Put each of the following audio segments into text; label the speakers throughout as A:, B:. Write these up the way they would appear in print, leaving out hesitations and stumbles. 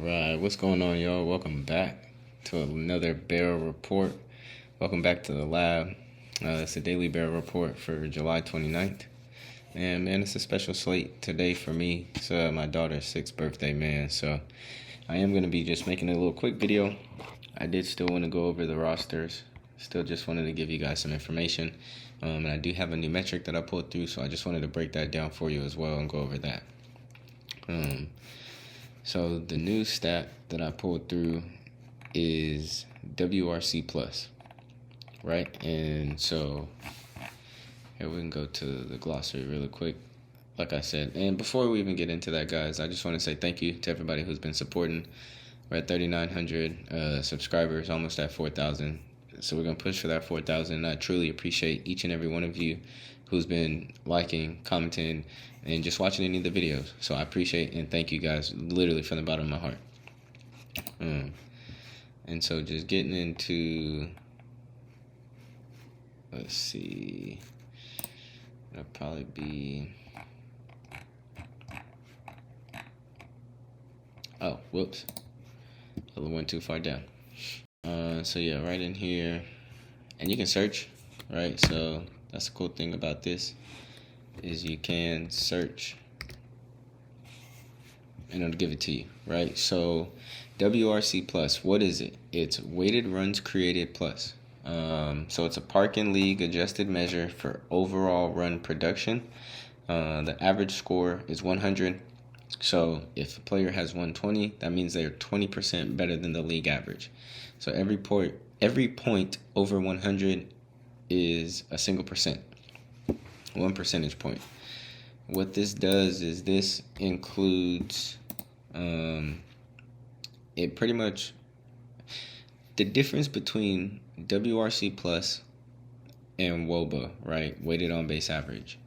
A: Alright, what's going on, y'all? Welcome back to another Barrel Report. Welcome back to the lab. It's a daily Barrel Report for July 29th. And man, it's a special slate today for me. It's my daughter's 6th birthday, man. So I am going to be just making a little quick video. I did still want to go over the rosters. Still just wanted to give you guys some information. And I do have a new metric that I pulled through, so I just wanted to break that down for you as well and go over that. So the new stat that I pulled through is WRC Plus, right? And so here we can go to the glossary really quick, like I said. And before we even get into that, guys, I just want to say thank you to everybody who's been supporting. We're at 3,900 subscribers, almost at 4,000. So we're going to push for that 4,000. And I truly appreciate each and every one of you who's been liking, commenting, and just watching any of the videos. So I appreciate and thank you guys literally from the bottom of my heart. And so just getting into, let's see, it'll probably be, oh, whoops, I went too far down. So yeah, right in here, and you can search, right? So that's the cool thing about this is you can search and it'll give it to you, right? So WRC Plus, what is it? It's weighted runs created plus. So it's a park and league adjusted measure for overall run production. The average score is 100. So if a player has 120, that means they're 20% better than the league average. So every point over 100 is a single percent, 1 percentage point. What this does is this includes it pretty much, the difference between WRC Plus and WOBA, right? Weighted on base average.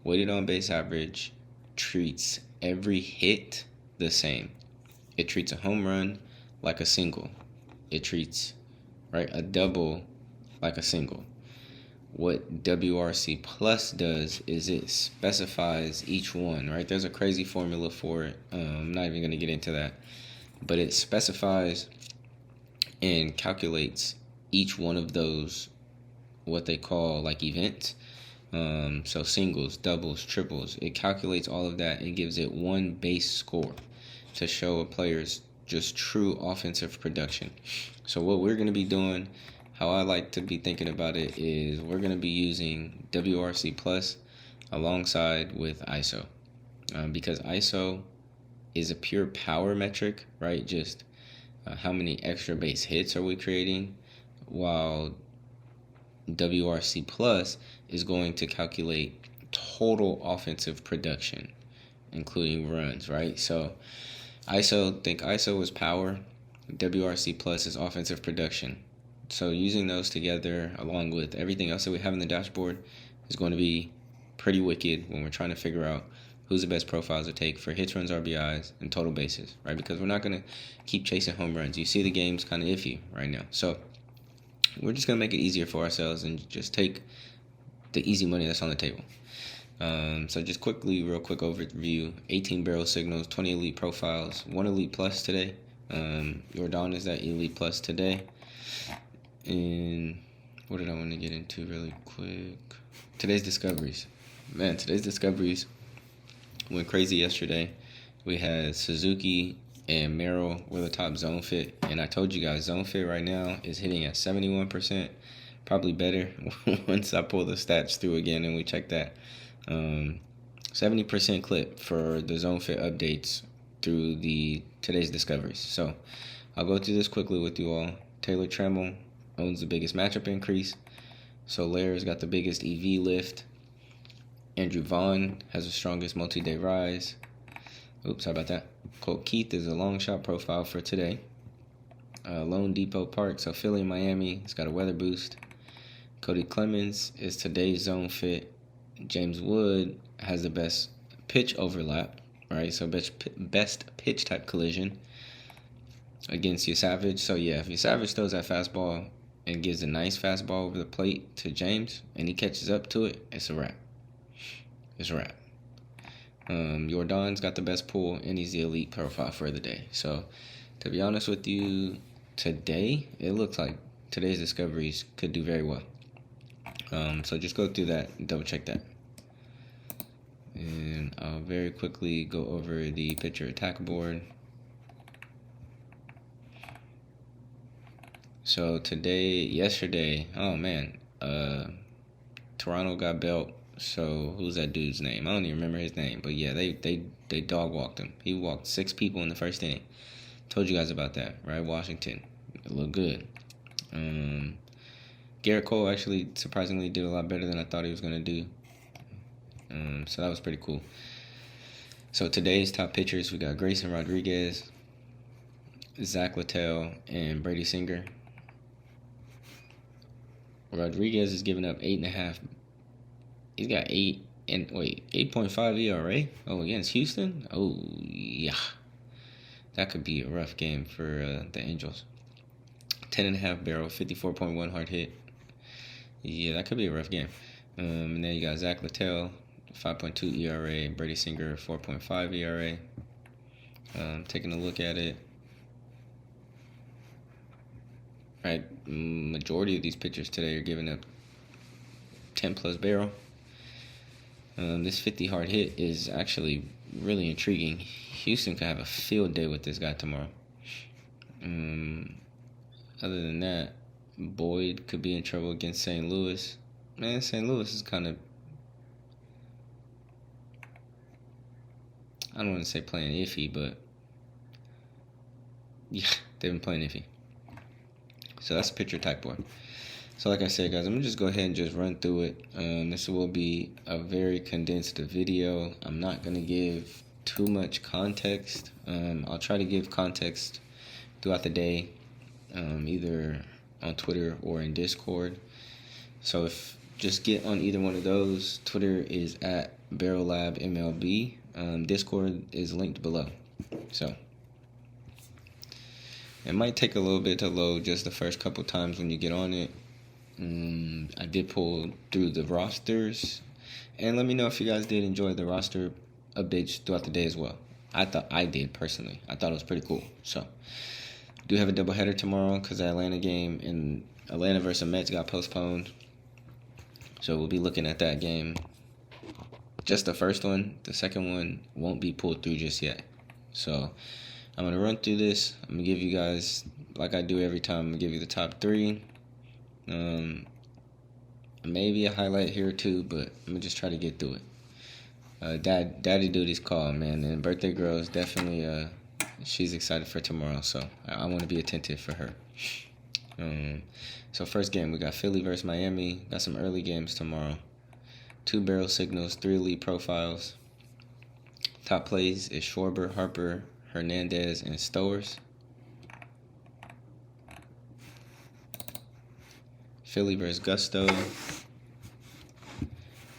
A: Weighted on base average treats every hit the same. It treats a home run like a single. It treats, right, a double like a single. What WRC Plus does is it specifies each one, right? There's a crazy formula for it. I'm not even going to get into that. But it specifies and calculates each one of those, what they call like events. So singles, doubles, triples. It calculates all of that and gives it one base score to show a player's just true offensive production. So what we're going to be doing, how I like to be thinking about it, is we're going to be using WRC Plus alongside with ISO. Because ISO is a pure power metric, right? Just how many extra base hits are we creating, while WRC Plus is going to calculate total offensive production, including runs, right? So think ISO is power, WRC Plus is offensive production. So using those together along with everything else that we have in the dashboard is going to be pretty wicked when we're trying to figure out who's the best profiles to take for hits, runs, RBIs, and total bases, right? Because we're not going to keep chasing home runs. You see the game's kind of iffy right now. So we're just going to make it easier for ourselves and just take the easy money that's on the table. So just real quick overview, 18 barrel signals, 20 elite profiles, 1 elite plus today. Jordan is that elite plus today. And what did I want to get into really quick? Today's discoveries. Man, today's discoveries went crazy yesterday. We had Suzuki and Merrill were the top zone fit. And I told you guys, zone fit right now is hitting at 71%. Probably better once I pull the stats through again and we check that. 70% clip for the zone fit updates through today's discoveries. So I'll go through this quickly with you all. Taylor Trammell owns the biggest matchup increase. Solaire's got the biggest EV lift. Andrew Vaughn has the strongest multi-day rise. Oops, sorry about that. Colt Keith is a long shot profile for today. Lone Depot Park, so Philly, Miami, it's got a weather boost. Cody Clemens is today's zone fit. James Wood has the best pitch overlap, right? So best pitch type collision against your Savage. So yeah, if your Savage throws that fastball and gives a nice fastball over the plate to James and he catches up to it, it's a wrap. It's a wrap. Jordan's got the best pull, and he's the elite profile for the day. So, to be honest with you, today, it looks like today's discoveries could do very well. So just go through that and double check that. And I'll very quickly go over the pitcher attack board. So yesterday, oh man, Toronto got belt. So who's that dude's name? I don't even remember his name, but yeah, they dog walked him. He walked 6 people in the first inning. Told you guys about that, right? Washington, it looked good. Garrett Cole actually surprisingly did a lot better than I thought he was gonna do. So that was pretty cool. So today's top pitchers, we got Grayson Rodriguez, Zach Littell, and Brady Singer. Rodriguez is giving up 8.5. He's got 8.5 ERA. Oh, against Houston. Oh yeah, that could be a rough game for the Angels. 10.5 barrel, 54.1 hard hit. Yeah, that could be a rough game. And then you got Zach Littell, 5.2 ERA. Brady Singer, 4.5 ERA. Taking a look at it. Right, majority of these pitchers today are giving up 10 plus barrel. This 50 hard hit is actually really intriguing. Houston could have a field day with this guy tomorrow. Other than that, Boyd could be in trouble against St. Louis. Man, St. Louis is kind of, I don't want to say playing iffy, but yeah, they've been playing iffy. So that's the pitcher attack board. So like I said, guys, I'm going to just go ahead and just run through it. This will be a very condensed video. I'm not going to give too much context. I'll try to give context throughout the day, either on Twitter or in Discord. So if just get on either one of those. Twitter is at BarrelLab MLB. Discord is linked below. So it might take a little bit to load just the first couple times when you get on it. I did pull through the rosters, and let me know if you guys did enjoy the roster updates throughout the day as well. I thought I did personally. I thought it was pretty cool. So, do have a doubleheader tomorrow because the Atlanta game and Atlanta versus Mets got postponed. So we'll be looking at that game. Just the first one. The second one won't be pulled through just yet. So I'm gonna run through this. I'm gonna give you guys, like I do every time, I'm gonna give you the top 3. Maybe a highlight here or 2, but I'm gonna just try to get through it. Daddy Duty's call, man, and birthday girl is definitely she's excited for tomorrow, so I want to be attentive for her. So first game, we got Philly versus Miami. Got some early games tomorrow. 2 barrel signals, 3 elite profiles. Top plays is Schwarber, Harper, Hernandez, and Stowers. Philly versus Gusto.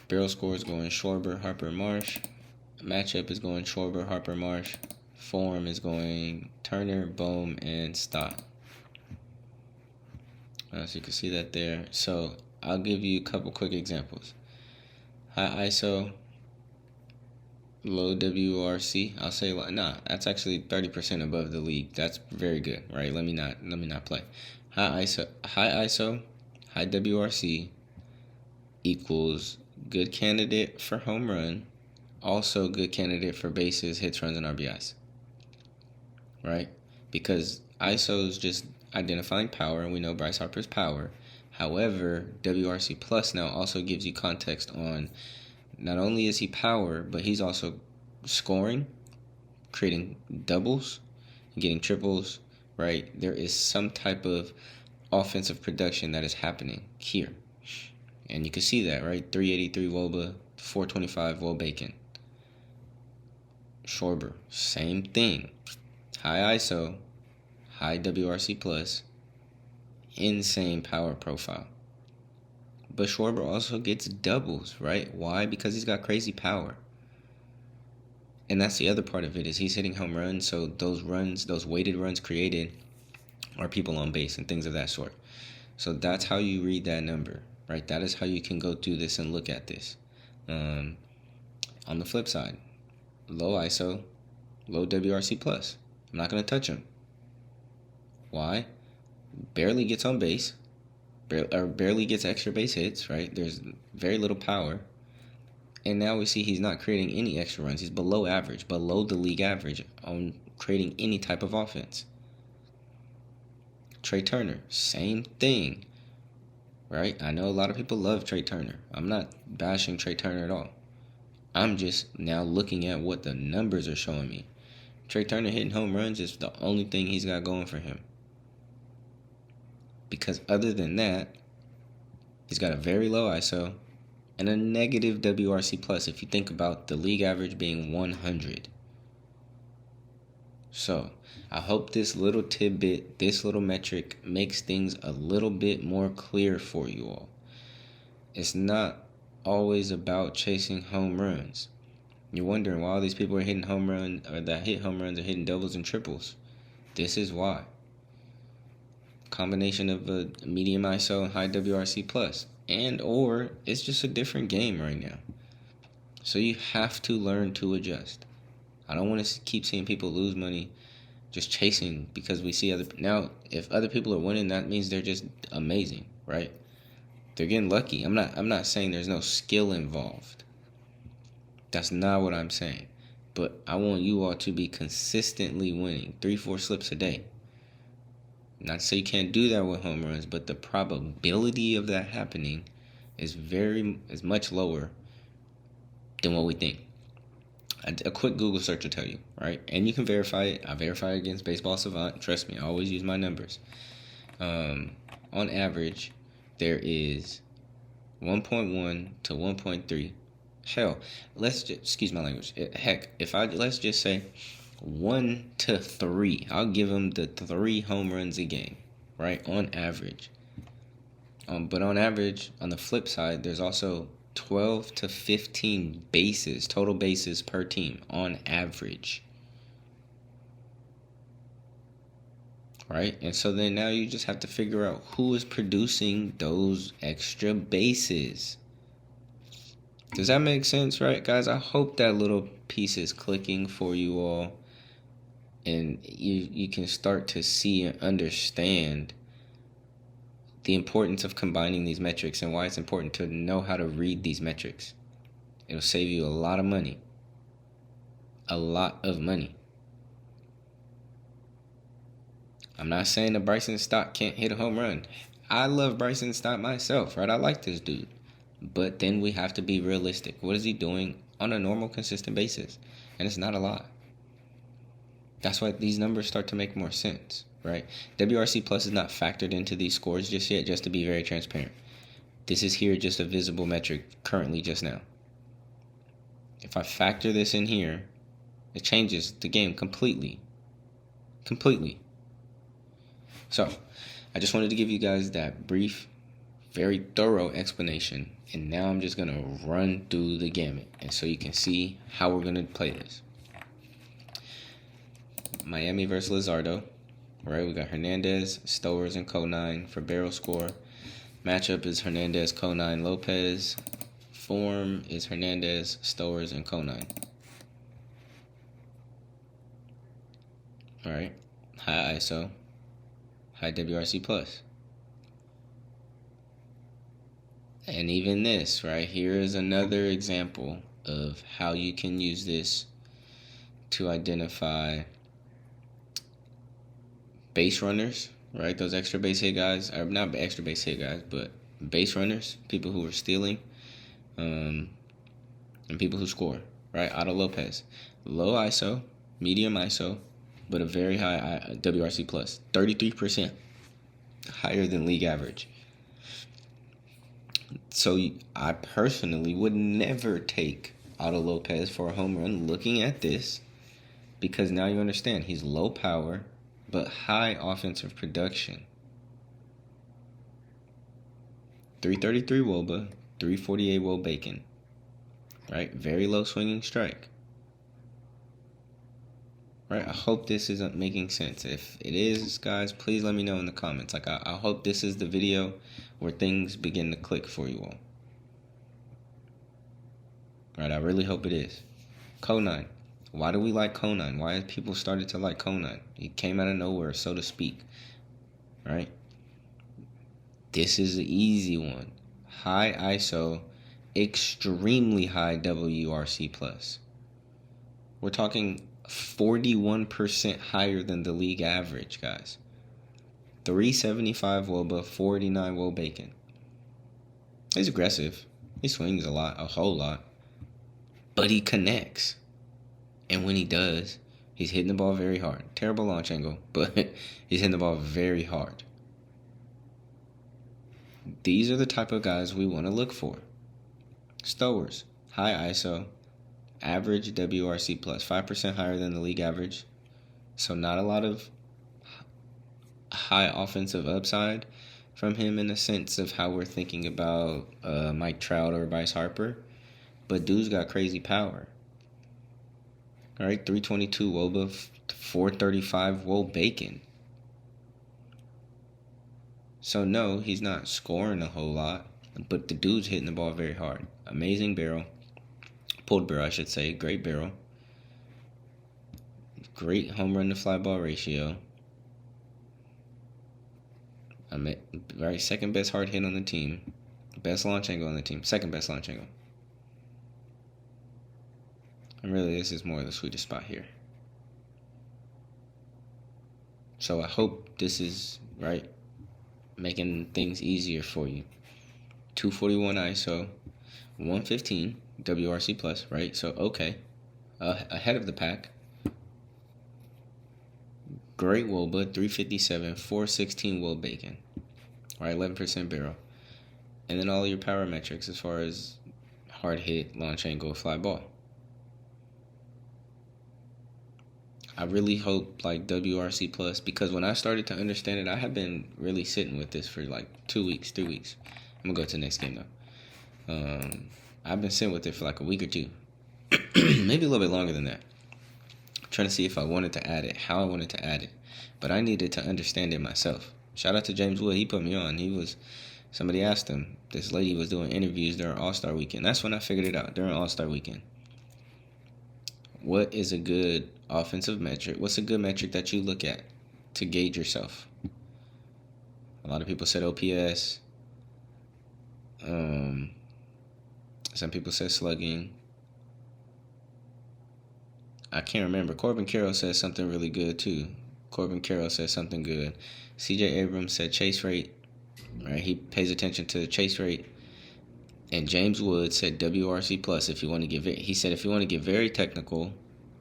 A: Barrel score is going Schwarber, Harper, Marsh. Matchup is going Schwarber, Harper, Marsh. Form is going Turner, Bohm, and Stott. So you can see that there. So I'll give you a couple quick examples. High ISO, low WRC. I'll say that's actually 30% above the league. That's very good, right? Let me not play. High ISO, high WRC equals good candidate for home run, also good candidate for bases, hits, runs, and RBIs. Right? Because ISO is just identifying power, and we know Bryce Harper's power. However, WRC Plus now also gives you context on not only is he power, but he's also scoring, creating doubles, getting triples, right? There is some type of offensive production that is happening here. And you can see that, right? 383 Woba, 425 Wobacon. Schwarber, same thing. High ISO, high WRC plus, insane power profile. But Schwarber also gets doubles, right? Why? Because he's got crazy power. And that's the other part of it, is he's hitting home runs, so those runs, those weighted runs created are people on base and things of that sort. So that's how you read that number, right? That is how you can go through this and look at this. On the flip side, low ISO, low WRC plus. I'm not going to touch him. Why? Barely gets on base, barely gets extra base hits, right? There's very little power. And now we see he's not creating any extra runs. He's below average, below the league average on creating any type of offense. Trey Turner, same thing, right? I know a lot of people love Trey Turner. I'm not bashing Trey Turner at all. I'm just now looking at what the numbers are showing me. Trey Turner hitting home runs is the only thing he's got going for him. Because other than that, he's got a very low ISO and a negative WRC plus if you think about the league average being 100. So I hope this little tidbit, this little metric makes things a little bit more clear for you all. It's not always about chasing home runs. You're wondering why all these people are hitting home runs, or that hit home runs are hitting doubles and triples. This is why. Combination of a medium ISO and high WRC plus. And or it's just a different game right now. So you have to learn to adjust. I don't want to keep seeing people lose money just chasing because we see other. Now, if other people are winning, that means they're just amazing, right? They're getting lucky. I'm not saying there's no skill involved. That's not what I'm saying. But I want you all to be consistently winning 3-4 slips a day. Not to say you can't do that with home runs, but the probability of that happening is much lower than what we think. A quick Google search will tell you, right? And you can verify it. I verify it against Baseball Savant. Trust me, I always use my numbers. On average, there is 1.1 to 1.3. Hell, excuse my language. Let's just say 1 to 3. I'll give him the 3 home runs a game, right? On average. But on average, on the flip side, there's also 12 to 15 bases, total bases per team on average. Right? And so then now you just have to figure out who is producing those extra bases. Does that make sense, right, guys? I hope that little piece is clicking for you all. And you can start to see and understand the importance of combining these metrics and why it's important to know how to read these metrics. It'll save you a lot of money. A lot of money. I'm not saying that Bryson Stott can't hit a home run. I love Bryson Stott myself, right? I like this dude. But then we have to be realistic. What is he doing on a normal, consistent basis? And it's not a lot. That's why these numbers start to make more sense, right? WRC Plus is not factored into these scores just yet, just to be very transparent. This is here just a visible metric currently just now. If I factor this in here, it changes the game completely. Completely. So, I just wanted to give you guys that brief, very thorough explanation. And now I'm just going to run through the gamut. And so you can see how we're going to play this. Miami versus Lizardo. Right, we got Hernandez, Stowers, and Conine for barrel score. Matchup is Hernandez, Conine, Lopez. Form is Hernandez, Stowers, and Conine. Alright, high ISO, high WRC plus. And even this, right here is another example of how you can use this to identify base runners, right? Those extra base hit guys, or not extra base hit guys, but base runners, people who are stealing, and people who score, right? Otto Lopez, low ISO, medium ISO, but a very high WRC plus, 33%, higher than league average. So I personally would never take Otto Lopez for a home run looking at this, because now you understand he's low power, but high offensive production. 333 WOBA, 348 Woe Bacon. Right? Very low swinging strike. Right? I hope this isn't making sense. If it is, guys, please let me know in the comments. Like, I hope this is the video where things begin to click for you all. Right? I really hope it is. Conine. Why do we like Conan? Why have people started to like Conan? He came out of nowhere, so to speak. Right? This is the easy one. High ISO, extremely high WRC plus. We're talking 41% higher than the league average, guys. 375 Woba, 489 Woe Bacon. He's aggressive. He swings a lot, a whole lot. But he connects. And when he does, he's hitting the ball very hard. Terrible launch angle, but he's hitting the ball very hard. These are the type of guys we want to look for. Stowers, high ISO, average WRC plus, 5% higher than the league average. So not a lot of high offensive upside from him in the sense of how we're thinking about Mike Trout or Bryce Harper. But dude's got crazy power. All right, 322 Woba, 435 Woe Bacon. So no, he's not scoring a whole lot, but the dude's hitting the ball very hard. Amazing barrel. Pulled barrel, I should say. Great barrel. Great home run to fly ball ratio. Right, second best hard hit on the team. Best launch angle on the team. Second best launch angle. And really, this is more of the sweetest spot here. So I hope this is, right, making things easier for you. 241 ISO, 115 WRC plus, right? So, okay. Ahead of the pack. Great Woba, 357, 416 Woe Bacon. Right, 11% barrel. And then all your power metrics as far as hard hit, launch angle, fly ball. I really hope like WRC Plus, because when I started to understand it, I have been really sitting with this for like 2 weeks, 3 weeks. I'm gonna go to the next game though. I've been sitting with it for like a week or two, maybe a little bit longer than that. I'm trying to see if I wanted to add it, how I wanted to add it, but I needed to understand it myself. Shout out to James Wood, he put me on. Somebody asked him. This lady was doing interviews during All-Star Weekend. That's when I figured it out, during All-Star Weekend. What is a good offensive metric? What's a good metric that you look at to gauge yourself? A lot of people said OPS. Some people said slugging. I can't remember. Corbin Carroll said something really good too. Corbin Carroll said something good. CJ Abrams said chase rate. Right, he pays attention to the chase rate. And James Wood said WRC plus if you want to get he said if you want to get very technical,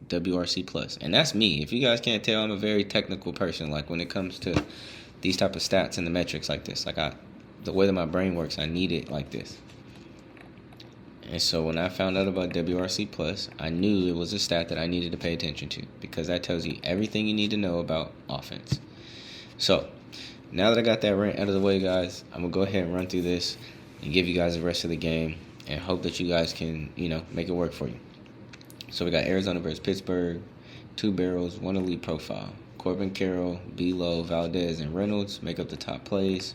A: WRC plus. And that's me. If you guys can't tell, I'm a very technical person. Like when it comes to these type of stats and the metrics like this. Like the way that my brain works, I need it like this. And so when I found out about WRC plus, I knew it was a stat that I needed to pay attention to, because that tells you everything you need to know about offense. So now that I got that rant out of the way, guys, I'm going to go ahead and run through this and give you guys the rest of the game and hope that you guys can, make it work for you. So we got Arizona versus Pittsburgh, 2 barrels, 1 elite profile. Corbin Carroll, B-Lo, Valdez, and Reynolds make up the top plays.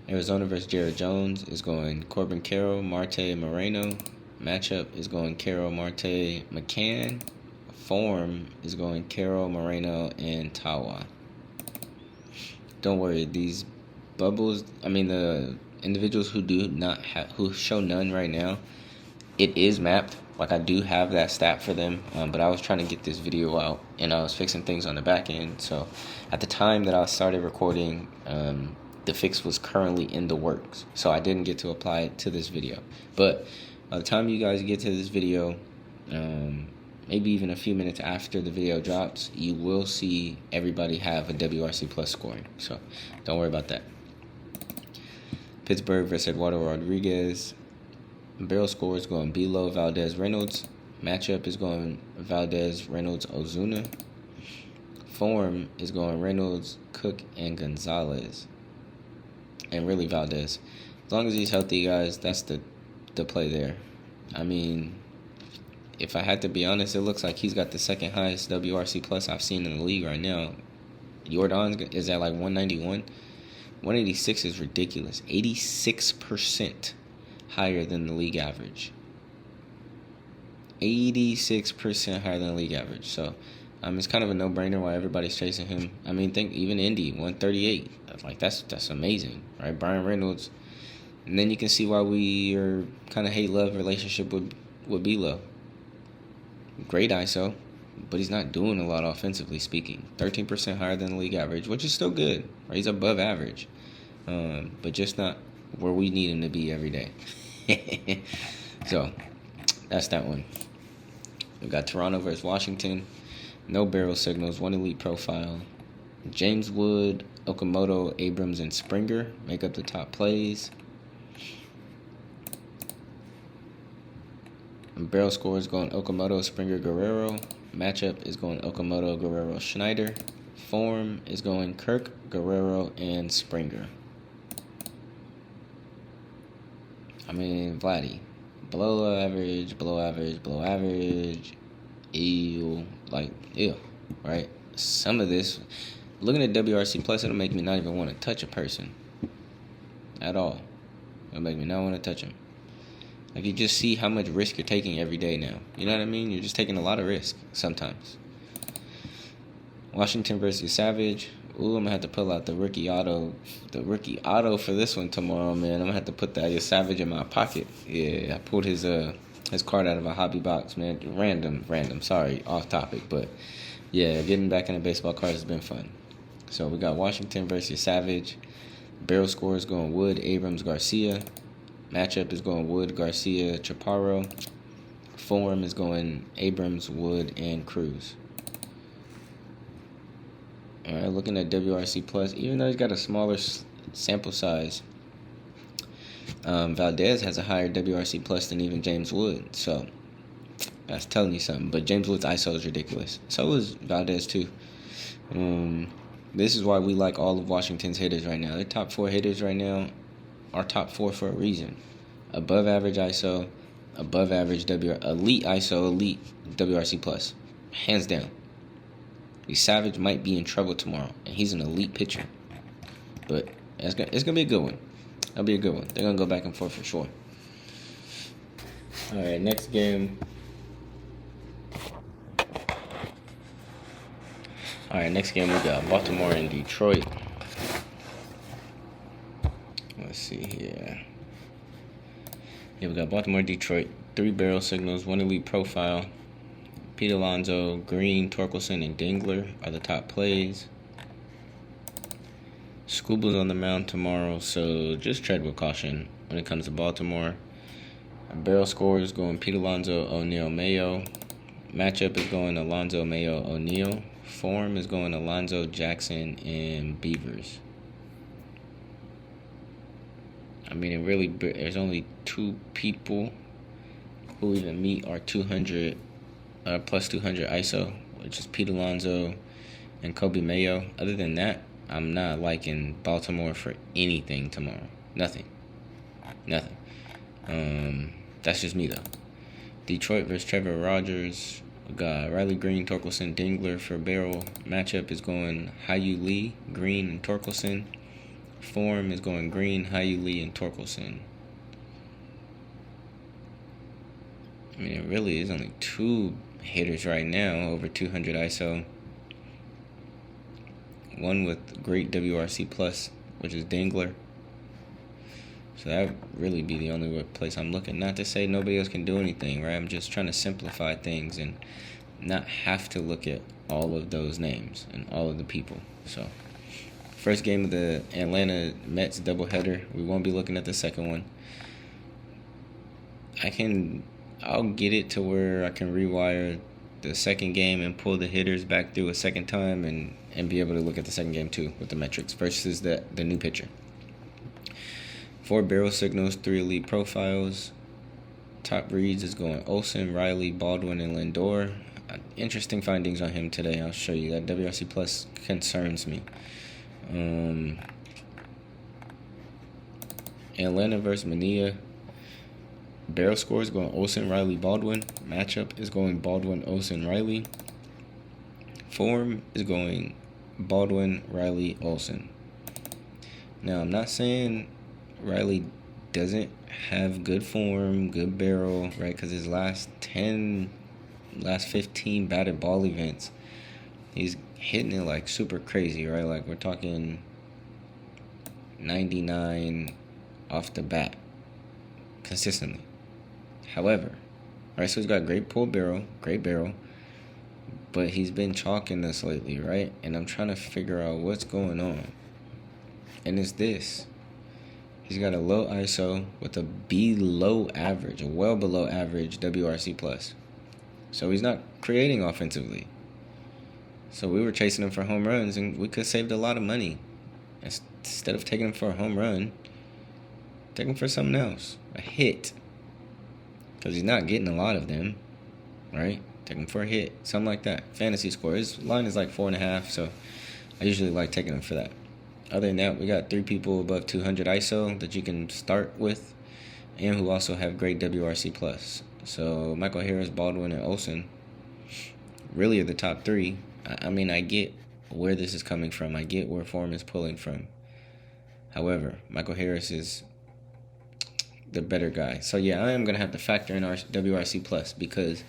A: Arizona versus Jared Jones is going Corbin Carroll, Marte, Moreno. Matchup is going Carroll, Marte, McCann. Form is going Carroll, Moreno, and Tawa. Don't worry, these bubbles, the individuals who who show none right now, it is mapped. Like I do have that stat for them, but I was trying to get this video out and I was fixing things on the back end. So at the time that I started recording, the fix was currently in the works. So I didn't get to apply it to this video. But by the time you guys get to this video, maybe even a few minutes after the video drops, you will see everybody have a WRC plus scoring. So don't worry about that. Pittsburgh versus Eduardo Rodriguez. Barrel score is going B-Lo, Valdez, Reynolds. Matchup is going Valdez, Reynolds, Ozuna. Form is going Reynolds, Cook, and Gonzalez. And really Valdez. As long as he's healthy, guys, that's the play there. If I had to be honest, it looks like he's got the second highest WRC plus I've seen in the league right now. Jordan is at like 191. 186 is ridiculous. 86% higher than the league average. 86% higher than league average. So it's kind of a no-brainer why everybody's chasing him. I mean, think even Indy 138. Like that's amazing, right? Brian Reynolds. And then you can see why we are kind of hate-love relationship with B-Lo. Great ISO, but he's not doing a lot offensively speaking. 13% higher than the league average, which is still good. Right? He's above average, but just not where we need him to be every day. So that's that one. We got Toronto versus Washington. No barrel signals, one elite profile. James Wood, Okamoto, Abrams, and Springer make up the top plays. Barrel score is going Okamoto, Springer, Guerrero. Matchup is going Okamoto, Guerrero, Schneider. Form is going Kirk, Guerrero, and Springer. I mean, Vladdy. Below average, below average, below average. Ew. Like, ew. Right? Some of this, looking at WRC Plus, it'll make me not even want to touch a person. At all. It'll make me not want to touch him. Like, you just see how much risk you're taking every day now. You know what I mean? You're just taking a lot of risk sometimes. Washington versus Savage. Ooh, I'm going to have to pull out the rookie auto. The rookie auto for this one tomorrow, man. I'm going to have to put that Savage in my pocket. Yeah, I pulled his card out of a hobby box, man. Random. Sorry, off topic. But, yeah, getting back into baseball cards has been fun. So, we got Washington versus Savage. Barrel score is going Wood, Abrams, Garcia. Matchup is going Wood, Garcia, Chaparro. Form is going Abrams, Wood, and Cruz. All right, looking at WRC Plus, even though he's got a smaller sample size, Valdez has a higher WRC Plus than even James Wood. So that's telling you something. But James Wood's ISO is ridiculous. So is Valdez too. This is why we like all of Washington's hitters right now. Their top 4 hitters right now are top 4 for a reason. Above average ISO, above average elite ISO, elite WRC Plus. Hands down. Savage might be in trouble tomorrow, and he's an elite pitcher. But it's going to be a good one. That'll be a good one. They're going to go back and forth for sure. All right, next game. All right, next game we got Baltimore and Detroit. Let's see here. Yeah, we got Baltimore, Detroit. 3 barrel signals, 1 elite profile. Pete Alonso, Green, Torkelson, and Dingler are the top plays. Scooble's on the mound tomorrow, so just tread with caution when it comes to Baltimore. Barrel score is going Pete Alonso, O'Neill, Mayo. Matchup is going Alonso, Mayo, O'Neill. Form is going Alonso, Jackson, and Beavers. I mean, there's only 2 people who even meet our 200 plus 200 ISO, which is Pete Alonso and Kobe Mayo. Other than that, I'm not liking Baltimore for anything tomorrow. Nothing. That's just me, though. Detroit versus Trevor Rogers. We got Riley Green, Torkelson, Dingler for barrel. Matchup is going Hayu Lee, Green, and Torkelson. Form is going Green, Hayu Lee, and Torkelson. I mean, it really is only 2 hitters right now over 200 ISO. One with great WRC Plus, which is Dingler. So that would really be the only place I'm looking. Not to say nobody else can do anything, right? I'm just trying to simplify things and not have to look at all of those names and all of the people. So, first game of the Atlanta Mets doubleheader. We won't be looking at the second one. I'll get it to where I can rewire the second game and pull the hitters back through a second time and be able to look at the second game too with the metrics versus the new pitcher. 4 barrel signals, 3 elite profiles. Top reads is going Olsen, Riley, Baldwin, and Lindor. Interesting findings on him today. I'll show you. That WRC Plus concerns me. Atlanta versus Mania. Barrel score is going Olsen, Riley, Baldwin. Matchup is going Baldwin, Olsen, Riley. Form is going Baldwin, Riley, Olsen. Now, I'm not saying Riley doesn't have good form, good barrel, right? Because his last 15 batted ball events, he's hitting it like super crazy, right? Like we're talking 99 off the bat consistently. However, right, so he's got great barrel, but he's been chalking us lately, right? And I'm trying to figure out what's going on. And it's this. He's got a low ISO with a well below average WRC Plus. So he's not creating offensively. So we were chasing him for home runs, and we could have saved a lot of money. Instead of taking him for a home run, take him for something else, a hit. Because he's not getting a lot of them, right? Take him for a hit, something like that. Fantasy score. His line is like 4.5, so I usually like taking him for that. Other than that, we got 3 people above 200 ISO that you can start with, and who also have great WRC Plus. So Michael Harris, Baldwin, and Olsen really are the top 3. I mean, I get where this is coming from. I get where form is pulling from. However, Michael Harris is the better guy. So yeah, I am going to have to factor in our WRC Plus because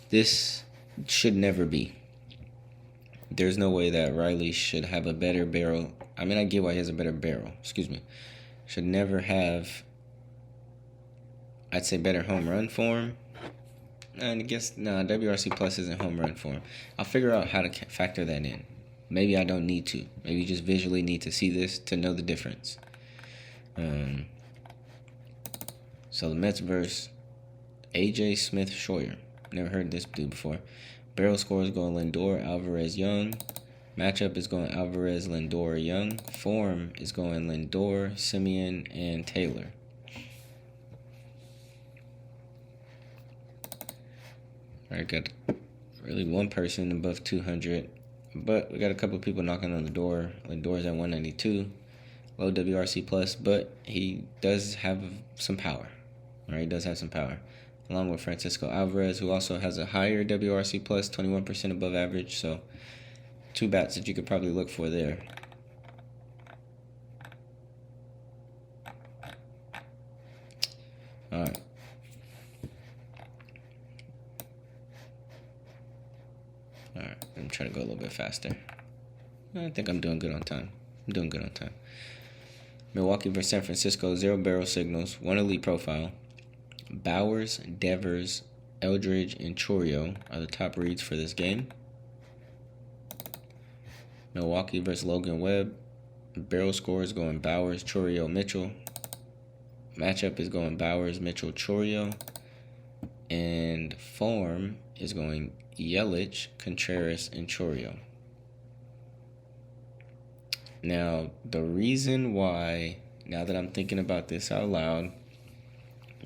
A: this should never be. There's no way that Riley should have a better barrel. I mean, I get why he has a better barrel. Should never have, I'd say, better home run form. And I guess, WRC Plus isn't home run form. I'll figure out how to factor that in. Maybe I don't need to. Maybe you just visually need to see this to know the difference. So the Mets versus A.J. Smith-Schroyer. Never heard this dude before. Barrel score is going Lindor, Alvarez, Young. Matchup is going Alvarez, Lindor, Young. Form is going Lindor, Simeon, and Taylor. All right, got really one person above 200, but we got a couple of people knocking on the door. Lindor's at 192, low WRC plus, but he does have some power. All right, he does have some power, along with Francisco Alvarez, who also has a higher WRC plus, 21% above average. So 2 bats that you could probably look for there. All right. Alright, I'm trying to go a little bit faster. I think I'm doing good on time. Milwaukee versus San Francisco, 0 barrel signals, 1 elite profile. Bowers, Devers, Eldridge, and Chourio are the top reads for this game. Milwaukee versus Logan Webb. Barrel score is going Bowers, Chourio, Mitchell. Matchup is going Bowers, Mitchell, Chourio. And form is going Yelich, Contreras, and Chourio. Now, the reason why, now that I'm thinking about this out loud,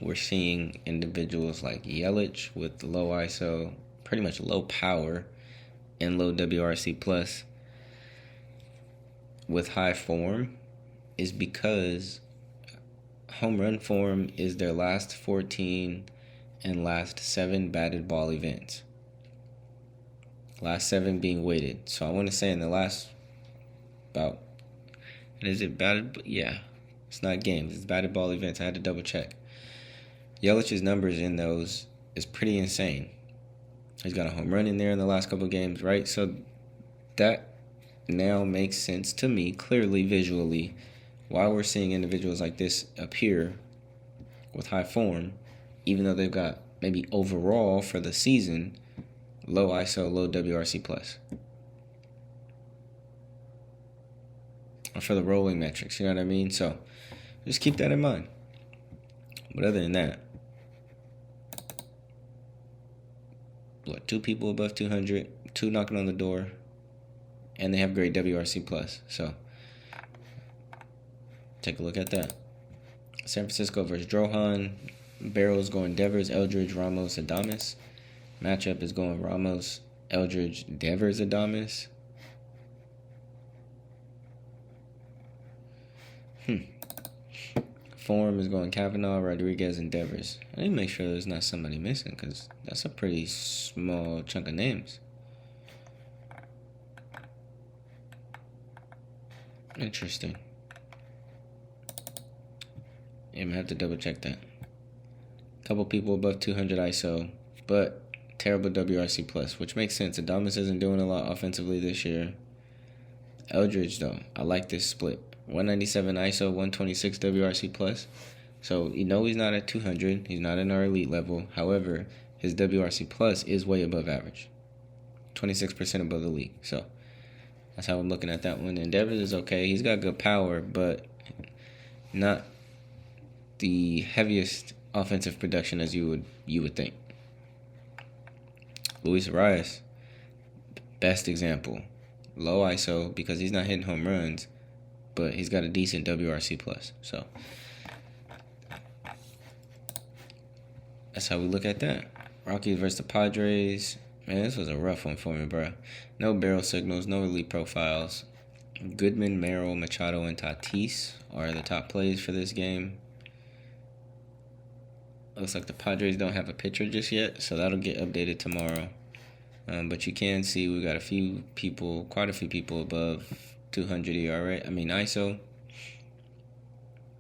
A: we're seeing individuals like Yelich with low ISO, pretty much low power, and low WRC plus with high form is because home run form is their last 14 and last 7 batted ball events. Last 7 being weighted. So I want to say in the last about, is it batted? Yeah, it's not games. It's batted ball events. I had to double check. Yelich's numbers in those is pretty insane. He's got a home run in there in the last couple of games, right? So that now makes sense to me, clearly, visually, why we're seeing individuals like this appear with high form, even though they've got maybe overall for the season low ISO, low WRC plus. Or for the rolling metrics, you know what I mean? So just keep that in mind. But other than that, 2 people above 200, 2 knocking on the door, and they have great WRC plus. So take a look at that. San Francisco versus Drohan. Barrels going Devers, Eldridge, Ramos, Adames. Matchup is going Ramos, Eldridge, Devers, Adames. Form is going Kavanaugh, Rodriguez, and Devers. I need to make sure there's not somebody missing because that's a pretty small chunk of names. Interesting. I'm gonna have to double check that. Couple people above 200 ISO, but terrible WRC plus, which makes sense. Adamas isn't doing a lot offensively this year. Eldridge, though, I like this split. 197 ISO, 126 WRC plus. So you know he's not at 200. He's not in our elite level. However, his WRC plus is way above average. 26% above the league. So that's how I'm looking at that one. And Devers is okay. He's got good power, but not the heaviest offensive production as you would think. Luis Arias, best example. Low ISO because he's not hitting home runs, but he's got a decent WRC plus. So that's how we look at that. Rockies versus the Padres. Man, this was a rough one for me, bro. No barrel signals, no elite profiles. Goodman, Merrill, Machado, and Tatis are the top plays for this game. Looks like the Padres don't have a pitcher just yet, so that'll get updated tomorrow. But you can see we got quite a few people above 200 ERA. ISO.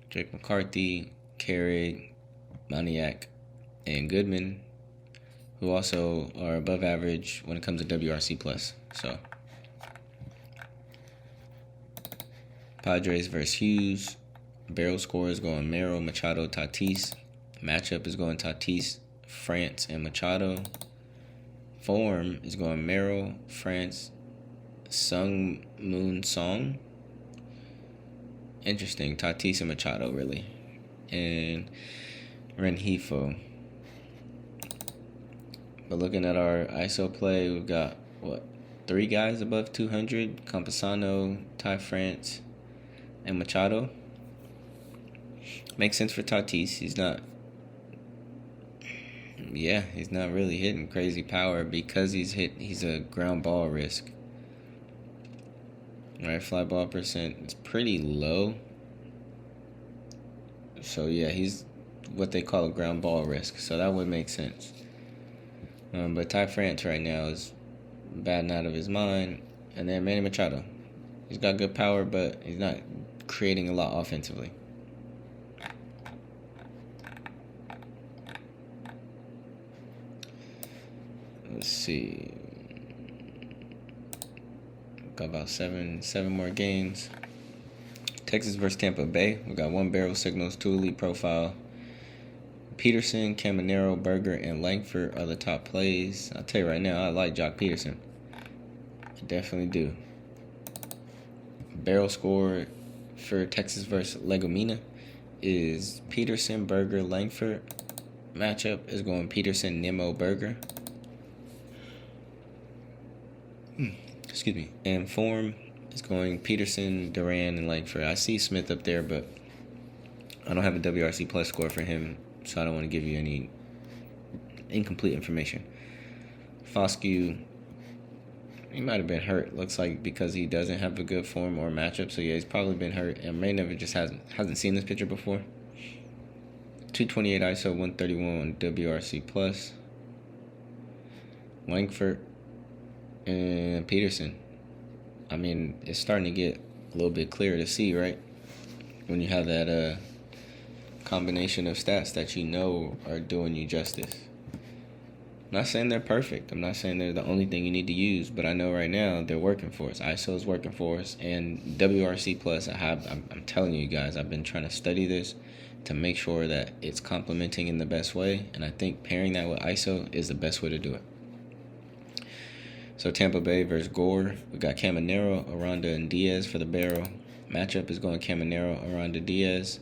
A: Jake McCarthy, Carey, Moniak, and Goodman, who also are above average when it comes to WRC plus. So Padres versus Hughes. Barrel score is going Merrill, Machado, Tatis. Matchup is going Tatis, France, and Machado. Form is going Merrill, France, Sung Moon Song. Interesting. Tatis and Machado, really. And Renjifo. But looking at our ISO play, we've got, 3 guys above 200? Campusano, Ty France, and Machado. Makes sense for Tatis. He's not really hitting crazy power because he's a ground ball risk. Right, fly ball percent is pretty low. So yeah, he's what they call a ground ball risk. So that would make sense. But Ty France right now is batting out of his mind. And then Manny Machado. He's got good power, but he's not creating a lot offensively. Let's see. Got about seven more games. Texas versus Tampa Bay. We got 1 barrel signals, 2 elite profile. Peterson, Caminero, Berger, and Langford are the top plays. I'll tell you right now, I like Jock Peterson. I definitely do. Barrel score for Texas versus Legumina is Peterson, Berger, Langford. Matchup is going Peterson, Nimmo, Berger. Excuse me. And form is going Peterson, Duran, and Langford. I see Smith up there, but I don't have a WRC plus score for him, so I don't want to give you any incomplete information. Foscue, he might have been hurt. Looks like because he doesn't have a good form or matchup. So yeah, he's probably been hurt. And Ray never just hasn't seen this pitcher before. 228 ISO, 131 on WRC plus. Langford and Peterson. It's starting to get a little bit clearer to see, right? When you have that combination of stats that you know are doing you justice. I'm not saying they're perfect. I'm not saying they're the only thing you need to use, but I know right now they're working for us. ISO is working for us, and WRC Plus. I'm telling you guys, I've been trying to study this to make sure that it's complementing in the best way, and I think pairing that with ISO is the best way to do it. So Tampa Bay versus Gore. We got Caminero, Aranda, and Diaz for the barrel. Matchup is going Caminero, Aranda, Diaz.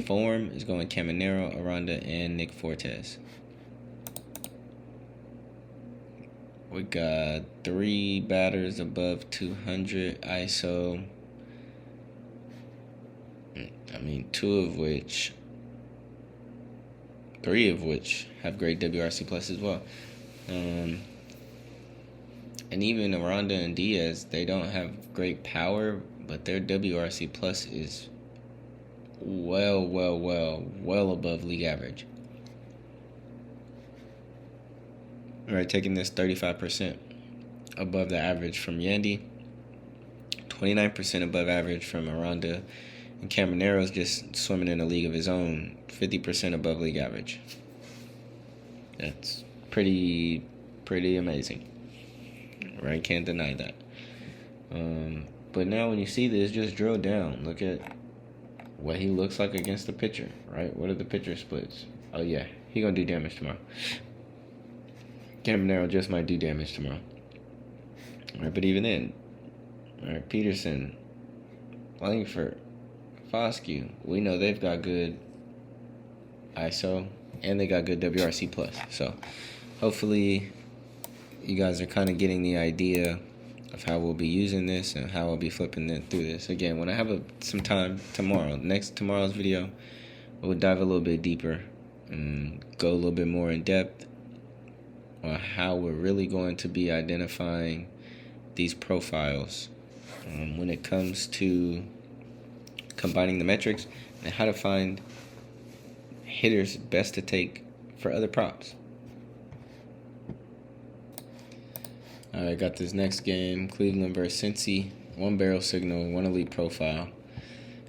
A: Form is going Caminero, Aranda, and Nick Fortes. We got 3 batters above 200 ISO. 3 of which have great WRC plus as well. And even Aranda and Diaz, they don't have great power, but their WRC plus is well above league average. All right, taking this 35% above the average from Yandy, 29% above average from Aranda, And Camaro's just swimming in a league of his own, 50% above league average. That's pretty amazing, right? Can't deny that. But now when you see this, just drill down. Look at what he looks like against the pitcher, right? What are the pitcher splits? Oh yeah, he gonna do damage tomorrow. Camarero just might do damage tomorrow. All right, but even then, all right, Peterson, Langford, Foscue, we know they've got good ISO and they got good WRC Plus. So hopefully you guys are kind of getting the idea of how we'll be using this and how I'll be flipping it through this. Again, when I have some time tomorrow, tomorrow's video, we'll dive a little bit deeper and go a little bit more in depth on how we're really going to be identifying these profiles when it comes to combining the metrics and how to find hitters best to take for other props. All right, got this next game, Cleveland versus Cincy. 1 barrel signal, 1 elite profile.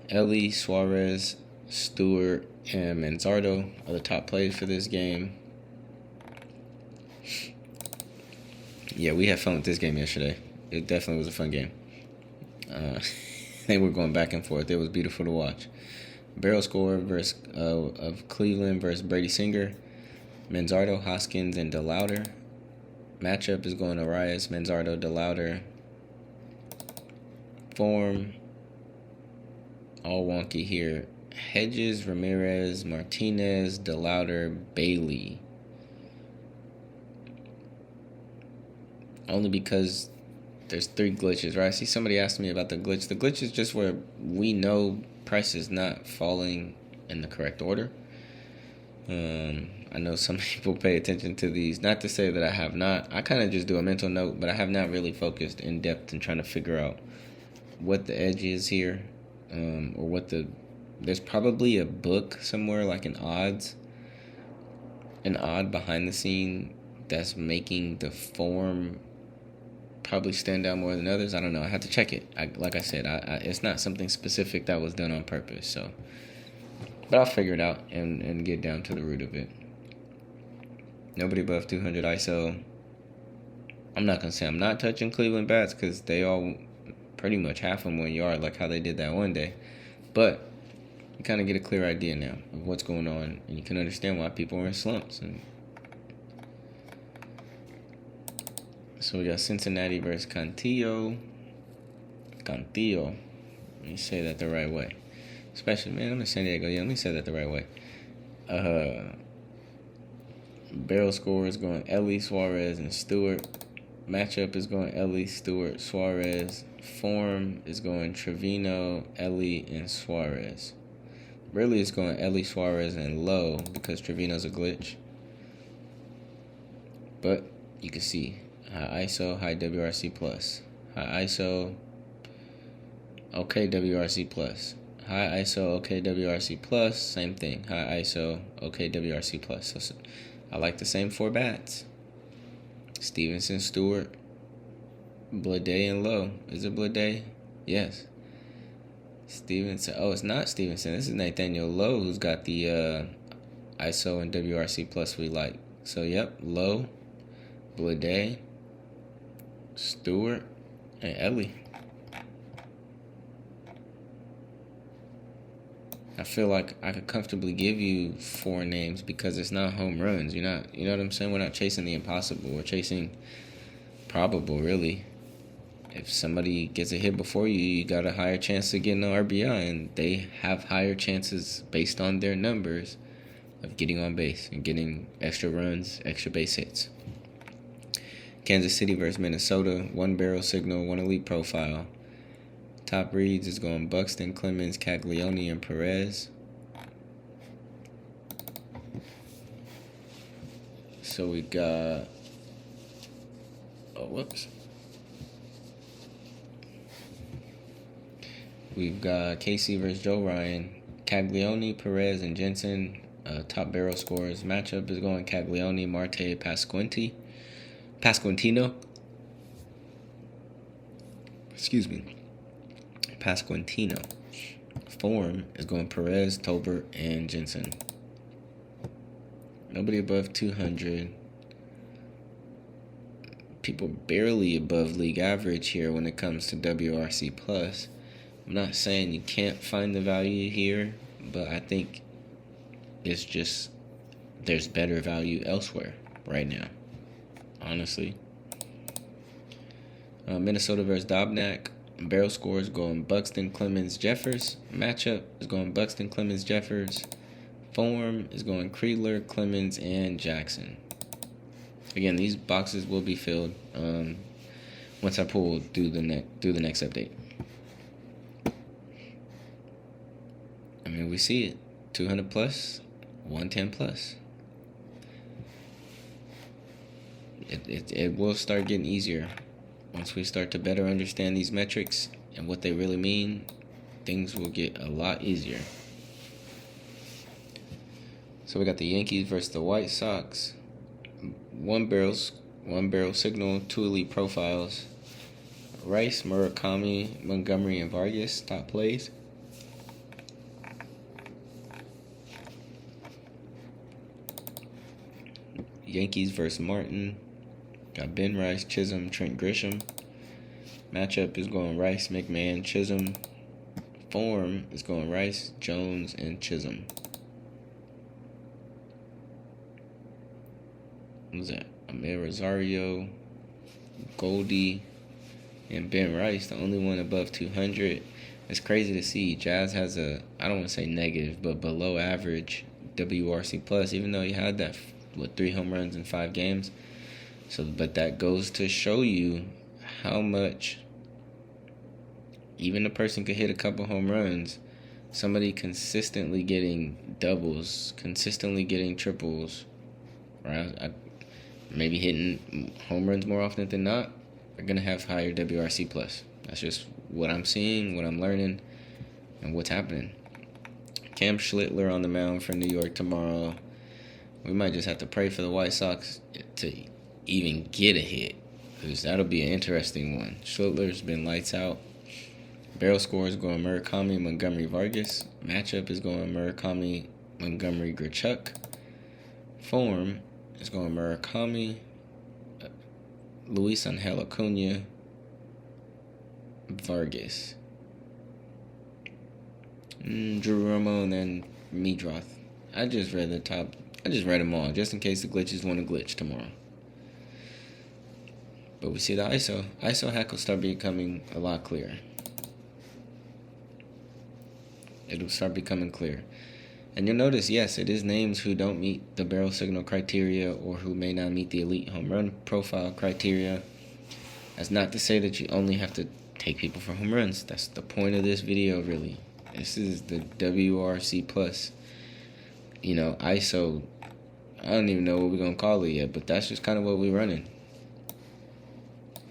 A: Ellie, Suarez, Stewart, and Manzardo are the top plays for this game. Yeah, we had fun with this game yesterday. It definitely was a fun game. They were going back and forth. It was beautiful to watch. Barrel score versus of Cleveland versus Brady Singer. Manzardo, Hoskins, and DeLauder. Matchup is going Arias, Manzardo, DeLauder. Form, all wonky here. Hedges, Ramirez, Martinez, DeLauder, Bailey. Only because there's 3 glitches, right? I see somebody asked me about the glitch. The glitch is just where we know price is not falling in the correct order. I know some people pay attention to these. Not to say that I have not. I kind of just do a mental note, but I have not really focused in depth in trying to figure out what the edge is here, or what there's probably a book somewhere, like an odd behind the scene that's making the form probably stand out more than others. I don't know. I have to check it. Like I said, it's not something specific that was done on purpose. So, but I'll figure it out and get down to the root of it. Nobody above 200 ISO. I'm not gonna say I'm not touching Cleveland bats because they all pretty much half them 1 yard, like how they did that one day. But you kind of get a clear idea now of what's going on, and you can understand why people are in slumps. And so we got Cincinnati versus Cantillo. Let me say that the right way. Especially, man, I'm in San Diego. Yeah, let me say that the right way. Barrel score is going Ellie, Suarez, and Stewart. Matchup is going Ellie, Stewart, Suarez. Form is going Trevino, Ellie, and Suarez. Really, it's going Ellie, Suarez, and low because Trevino's a glitch. But you can see high ISO, high WRC plus. High ISO, okay WRC plus. High ISO, okay WRC plus. Same thing. High ISO, okay WRC plus. So I like the same 4 bats. Stevenson, Stewart, Blade, and low. Is it Blade? Yes. Stevenson. Oh, it's not Stevenson. This is Nathaniel Lowe who's got the ISO and WRC plus we like. So, yep, Lowe, Blade, Stewart, and Ellie. I feel like I could comfortably give you 4 names because it's not home runs. You know what I'm saying? We're not chasing the impossible. We're chasing probable, really. If somebody gets a hit before you, you got a higher chance of getting an RBI, and they have higher chances based on their numbers of getting on base and getting extra runs, extra base hits. Kansas City versus Minnesota, 1 barrel signal, 1 elite profile. Top reads is going Buxton, Clemens, Caglione, and Perez. So we got... We've got Casey versus Joe Ryan, Caglione, Perez, and Jensen. Top barrel scores. Matchup is going Caglione, Marte, Pasquantino. Excuse me. Pasquantino. Form is going Perez, Tolbert, and Jensen. Nobody above 200. People barely above league average here when it comes to WRC Plus. I'm not saying you can't find the value here, but I think it's just there's better value elsewhere right now, honestly. Minnesota versus Dobnak. Barrel score is going Buxton, Clemens, Jeffers. Matchup is going Buxton, Clemens, Jeffers. Form is going Creedler, Clemens, and Jackson. Again, these boxes will be filled once I pull through the next update. I mean, we see it. 200 plus, 110 plus. It will start getting easier. Once we start to better understand these metrics and what they really mean, things will get a lot easier. So we got the Yankees versus the White Sox. One barrel signal, 2 elite profiles. Rice, Murakami, Montgomery, and Vargas, top plays. Yankees versus Martin. Got Ben Rice, Chisholm, Trent Grisham. Matchup is going Rice, McMahon, Chisholm. Form is going Rice, Jones, and Chisholm. What's that? Amir Rosario, Goldie, and Ben Rice, the only one above 200. It's crazy to see. Jazz has a, I don't want to say negative, but below average WRC Plus, even though he had that, 3 home runs in 5 games. So, but that goes to show you how much even a person could hit a couple home runs. Somebody consistently getting doubles, consistently getting triples, right? Maybe hitting home runs more often than not, are going to have higher WRC plus. That's just what I'm seeing, what I'm learning, and what's happening. Cam Schlittler on the mound for New York tomorrow. We might just have to pray for the White Sox to even get a hit, because that'll be an interesting one. Schlittler's been lights out. Barrel score is going Murakami, Montgomery, Vargas. Matchup is going Murakami, Montgomery, Grichuk. Form is going Murakami, Luis Angel Acuna, Vargas. Drew Romo, and then Meadroth. I just read them all, just in case the glitches want to glitch tomorrow. But we see the ISO. ISO hack will start becoming a lot clearer. It'll start becoming clear. And you'll notice, yes, it is names who don't meet the barrel signal criteria or who may not meet the elite home run profile criteria. That's not to say that you only have to take people for home runs. That's the point of this video, really. This is the WRC Plus. ISO, I don't even know what we're going to call it yet, but that's just kind of what we're running.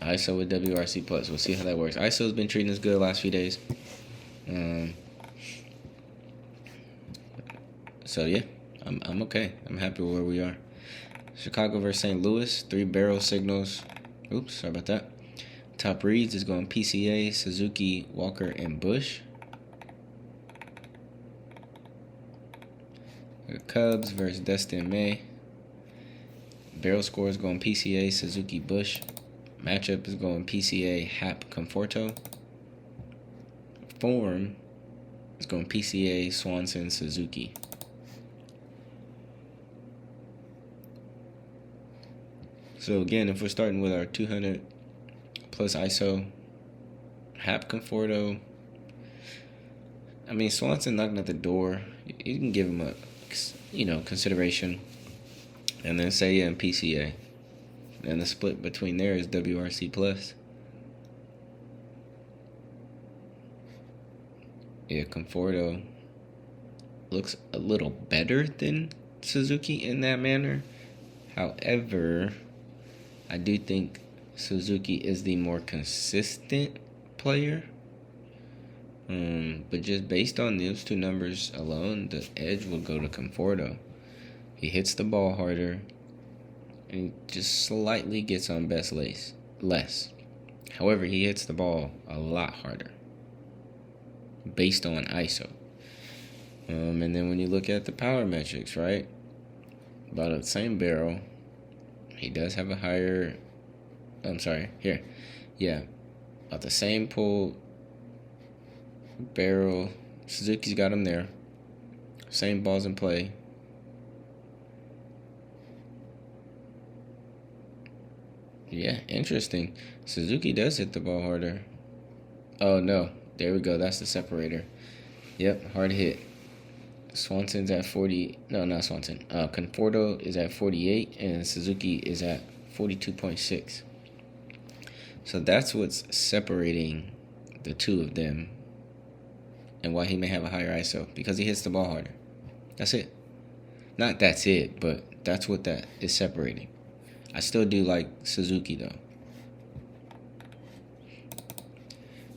A: ISO with WRC Plus. We'll see how that works. ISO's been treating us good the last few days. So, yeah, I'm okay. I'm happy with where we are. Chicago versus St. Louis, 3 barrel signals. Oops, sorry about that. Top reads is going PCA, Suzuki, Walker, and Bush. Cubs versus Destin May. Barrel score is going PCA, Suzuki, Bush. Matchup is going PCA, Hap, Conforto. Form is going PCA, Swanson, Suzuki. So again, if we're starting with our 200 plus ISO, Hap, Conforto. I mean, Swanson knocking at the door. You can give him a, consideration. And then say in PCA. And the split between there is WRC plus. Yeah, Conforto looks a little better than Suzuki in that manner. However, I do think Suzuki is the more consistent player. But just based on those 2 numbers alone, the edge will go to Conforto. He hits the ball harder, and he just slightly gets on best less. However, he hits the ball a lot harder. based on ISO. And then when you look at the power metrics, right? About the same barrel, he does have a higher. I'm sorry, here. Yeah, about the same pull barrel. Suzuki's got him there. Same balls in play. Yeah, interesting. Suzuki does hit the ball harder. Oh, no. There we go. That's the separator. Yep, hard hit. Swanson's at 40. No, not Swanson. Conforto is at 48, and Suzuki is at 42.6. So that's what's separating the two of them and why he may have a higher ISO, because he hits the ball harder. That's it. Not that's it, but that's what that is separating. I still do like Suzuki, though.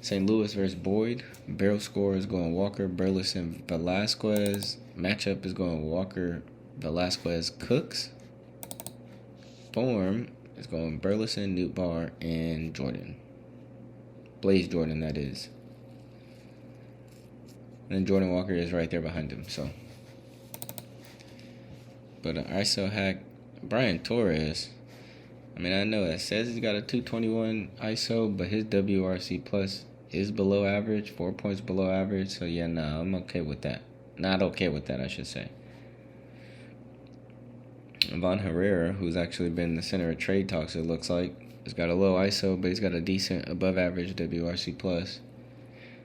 A: St. Louis versus Boyd. Barrel score is going Walker, Burleson, Velasquez. Matchup is going Walker, Velasquez, Cooks. Form is going Burleson, Newt Barr, and Jordan. Blaze Jordan, that is. And then Jordan Walker is right there behind him. So, but an ISO hack, Brian Torres. I mean, I know it says he's got a 221 ISO, but his WRC Plus is below average, 4 points below average. So, yeah, no, I'm okay with that. Not okay with that, I should say. Von Herrera, who's actually been the center of trade talks, it looks like, has got a low ISO, but he's got a decent above average WRC Plus.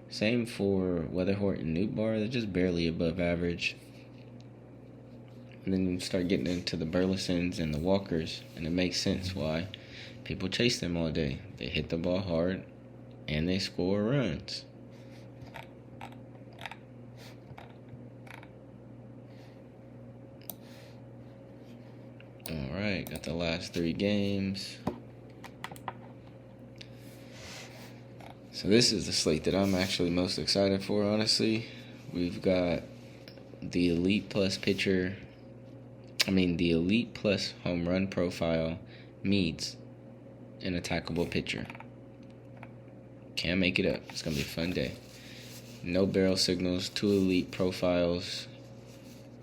A: Same for Weatherhort and Newt Barr. They're just barely above average. And then you start getting into the Burlesons and the Walkers, and it makes sense why people chase them all day. They hit the ball hard, and they score runs. All right, got the last 3 games. So this is the slate that I'm actually most excited for, honestly. We've got the Elite Plus pitcher. The Elite Plus home run profile meets an attackable pitcher. Can't make it up. It's going to be a fun day. No barrel signals, 2 elite profiles.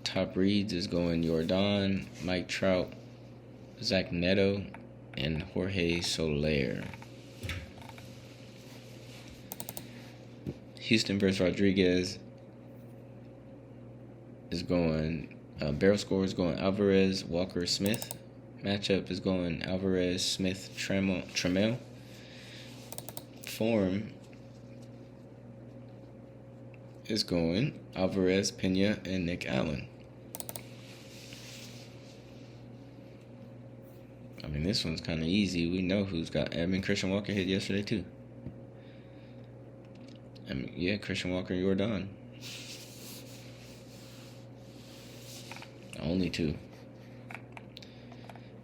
A: Top reads is going Jordan, Mike Trout, Zach Neto, and Jorge Soler. Houston versus Rodriguez is going. Barrel score is going Alvarez, Walker, Smith. Matchup is going Alvarez, Smith, Trammell. Form is going Alvarez, Pena, and Nick Allen. This one's kind of easy. We know who's got. Christian Walker hit yesterday, too. Christian Walker and Jordan. Only 2.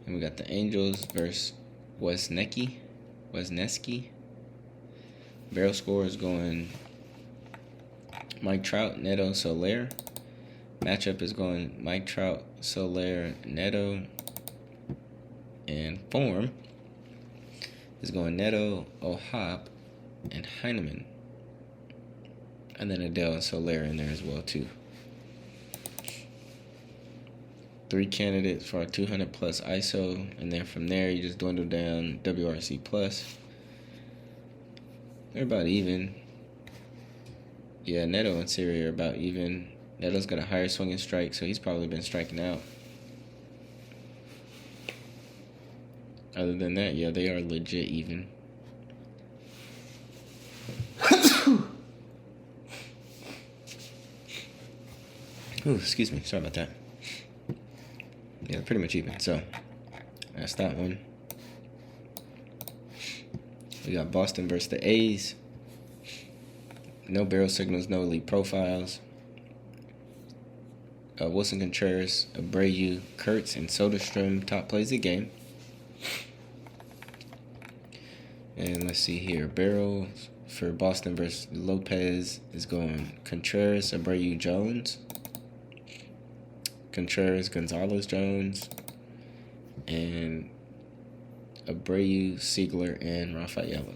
A: And we got the Angels versus Wesneski. Barrel score is going Mike Trout, Neto, Soler. Matchup is going Mike Trout, Soler, Neto. And form is going Neto, O'Hop, and Heineman. And then Adele and Soler in there as well, too. 3 candidates for a 200 plus ISO, and then from there you just dwindle down WRC plus. They're about even. Yeah, Neto and Siri are about even. Neto's got a higher swinging strike, so he's probably been striking out. Other than that, yeah, they are legit even. Ooh, excuse me. Sorry about that. Yeah, pretty much even. So, that's that one. We got Boston versus the A's. No barrel signals, no elite profiles. Wilson Contreras, Abreu, Kurtz, and Soderstrom top plays the game. And let's see here. Barrels for Boston versus Lopez is going Contreras, Abreu, Jones. Contreras, Gonzalez, Jones. And Abreu, Siegler, and Rafaela.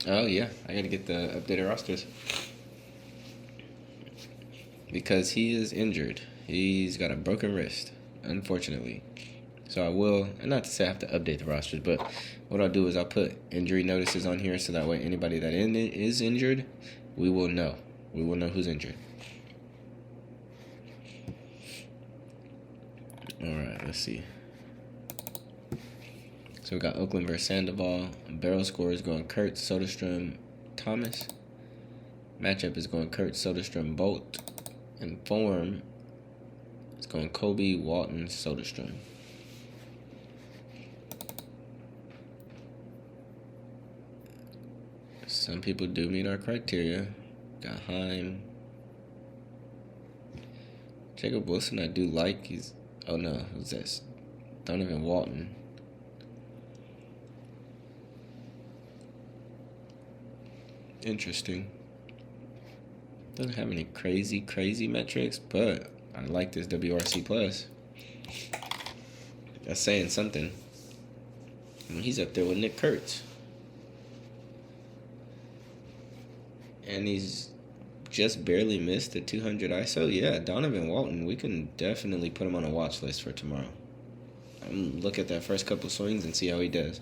A: Oh yeah, I gotta get the updated rosters because he is injured. He's got a broken wrist, unfortunately. So I will, and not to say I have to update the rosters, but what I'll do is I'll put injury notices on here so that way anybody that is injured, we will know. We will know who's injured. All right, let's see. So we got Oakland versus Sandoval. Barrel score is going Kurt, Soderstrom, Thomas. Matchup is going Kurt, Soderstrom, Bolt. And form is going Kobe, Walton, Soderstrom. Some people do meet our criteria. Got Heim. Jacob Wilson, I do like. He's, oh no, who's this? Donovan Walton. Interesting. Doesn't have any crazy metrics, but I like this WRC Plus. That's saying something. I mean, he's up there with Nick Kurtz. And he's just barely missed the 200 ISO. Yeah, Donovan Walton, we can definitely put him on a watch list for tomorrow. Look at that first couple swings and see how he does.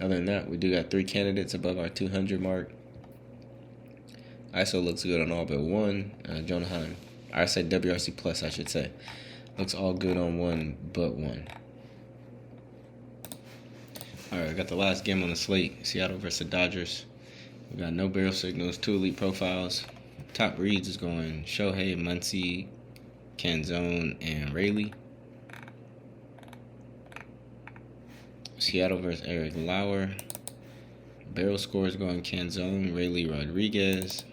A: Other than that, we do got 3 candidates above our 200 mark. ISO looks good on all but one. Jonah Heim. I said WRC Plus, I should say. Looks all good on one but one. Alright, I got the last game on the slate. Seattle versus the Dodgers. We got no barrel signals, 2 elite profiles. Top reads is going Shohei, Muncy, Canzone, and Rayleigh. Seattle versus Eric Lauer. Barrel score is going Canzone, Rayleigh, Rodriguez.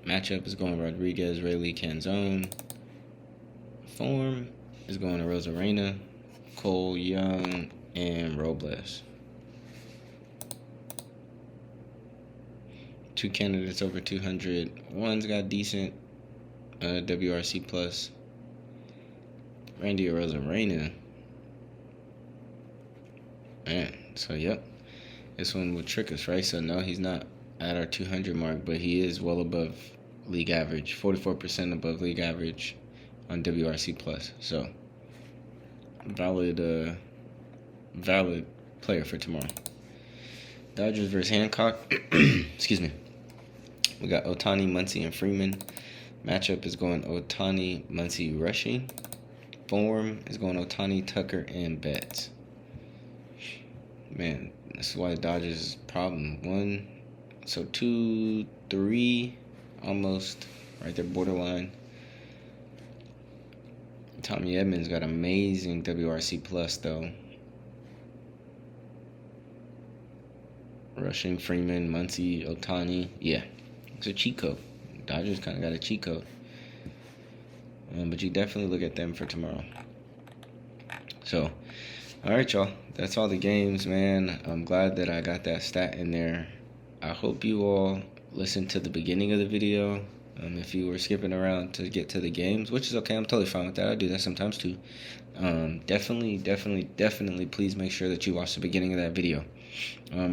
A: Matchup is going Rodriguez, Rayleigh, Canzone. Form is going to Rosarena, Cole, Young, and Robles. 2 candidates over 200. One's got decent WRC Plus. Randy Rosarena. Man, so yep. This one will trick us, right? So no, he's not at our 200 mark, but he is well above league average. 44% above league average on WRC Plus. So valid player for tomorrow. Dodgers versus Hancock. Excuse me. We got Ohtani, Muncy, and Freeman. Matchup is going Ohtani, Muncy, rushing. Form is going Ohtani, Tucker, and Betts. Man, this is why the Dodgers is problem. 1, so 2, 3, almost right there, borderline. Tommy Edmonds got amazing WRC Plus though. Rushing, Freeman, Muncy, Ohtani. Yeah, it's a cheat code. Dodgers kind of got a cheat code. But you definitely look at them for tomorrow. So, all right, y'all. That's all the games, man. I'm glad that I got that stat in there. I hope you all listened to the beginning of the video. If you were skipping around to get to the games, which is okay. I'm totally fine with that. I do that sometimes too. Definitely, please make sure that you watch the beginning of that video.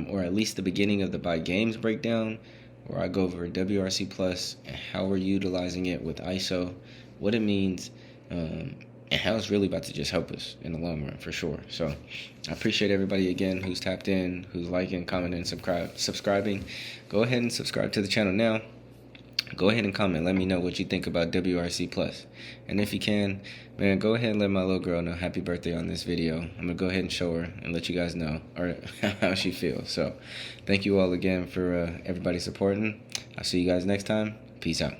A: Or at least the beginning of the by games breakdown, where I go over WRC Plus and how we're utilizing it with ISO, what it means, and how it's really about to just help us in the long run for sure. So I appreciate everybody again who's tapped in, who's liking, commenting, subscribing. Go ahead and subscribe to the channel now. Go ahead and comment. Let me know what you think about WRC Plus. And if you can, man, go ahead and let my little girl know happy birthday on this video. I'm going to go ahead and show her and let you guys know or how she feels. So thank you all again for everybody supporting. I'll see you guys next time. Peace out.